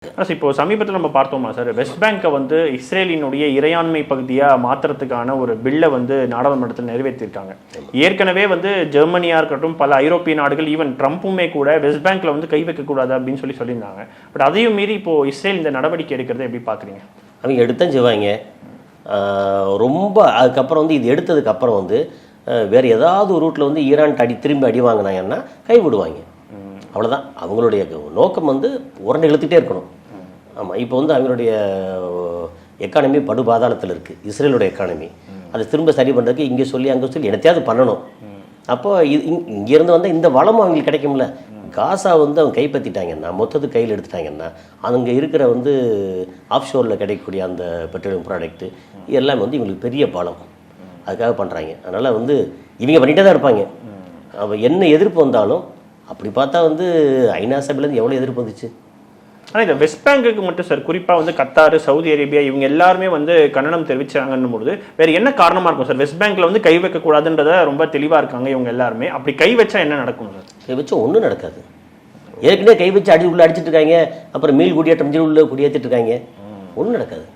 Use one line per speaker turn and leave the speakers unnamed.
Sir இப்போ சமீபத்தில் நம்ம பார்த்தோமா சார், வெஸ்ட் பேங்கை வந்து இஸ்ரேலினுடைய இறையாண்மை பகுதியாக மாற்றுறதுக்கான ஒரு பில்லை வந்து நாடாளுமன்றத்தில் நிறைவேற்றியிருக்காங்க. ஏற்கனவே வந்து ஜெர்மனியாக இருக்கட்டும், பல ஐரோப்பிய நாடுகள், ஈவன் ட்ரம்ப்புமே கூட வெஸ்ட் பேங்க்ல வந்து கை வைக்கக்கூடாது அப்படின்னு சொல்லியிருந்தாங்க. பட் அதையும் மீறி இப்போ இஸ்ரேல் இந்த நடவடிக்கை எடுக்கிறத எப்படி பார்க்குறீங்க?
அவங்க எடுத்தான் செய்வாங்க. ரொம்ப அதுக்கப்புறம் வந்து இது எடுத்ததுக்கப்புறம் வந்து வேறு ஏதாவது ஒரு ரூட்டில் வந்து ஈரான் திரும்பி அடி வாங்கினாங்கன்னா கைவிடுவாங்க. அவ்வளோதான். அவங்களுடைய நோக்கம் வந்து உரண்டை இழுத்துகிட்டே இருக்கணும். ஆமாம், இப்போ வந்து அவங்களுடைய எக்கானமி படுபாதாளத்தில் இருக்குது, இஸ்ரேலோட எக்கானமி. அதை திரும்ப சரி பண்ணுறதுக்கு இங்கே சொல்லி அங்கே சொல்லி என்னத்தையாவது பண்ணணும். அப்போ இங்கேருந்து வந்து இந்த வளமும் அவங்களுக்கு கிடைக்கும்ல. காசா வந்து அவங்க கைப்பற்றிட்டாங்கன்னா, மொத்தத்துக்கு கையில் எடுத்துட்டாங்கன்னா, அங்கே இருக்கிற வந்து ஆஃப்ஷோரில் கிடைக்கக்கூடிய அந்த பெட்ரோலியம் ப்ராடக்ட்டு எல்லாமே வந்து இவங்களுக்கு பெரிய பலம். அதுக்காக பண்ணுறாங்க. அதனால் வந்து இவங்க பண்ணிகிட்டே தான் இருப்பாங்க. அவள் என்ன எதிர்ப்பு வந்தாலும் அப்படி பார்த்தா வந்து ஐநா சபையிலேருந்து எவ்வளோ எதிர்ப்பு வந்துச்சு.
ஆனால் இந்த வெஸ்ட் பேங்குக்கு மட்டும் சார், குறிப்பாக வந்து கத்தார், சவுதி அரேபியா இவங்க எல்லாருமே வந்து கண்டனம் தெரிவிச்சாங்கன்னும் பொழுது வேறு என்ன காரணமாக இருக்கும் சார்? வெஸ்ட் பேங்க்ல வந்து கை வைக்கக்கூடாதுன்றத ரொம்ப தெளிவாக இருக்காங்க இவங்க எல்லாருமே. அப்படி கை வச்சா என்ன நடக்கும் சார்?
கை வச்சா ஒன்றும் நடக்காது. ஏற்கனவே கை வச்சு உள்ளே அடிச்சிட்டு இருக்காங்க, அப்புறம் மீள் குடியேற்றம் உள்ள குடியேற்றிட்டு இருக்காங்க, ஒன்றும் நடக்காது.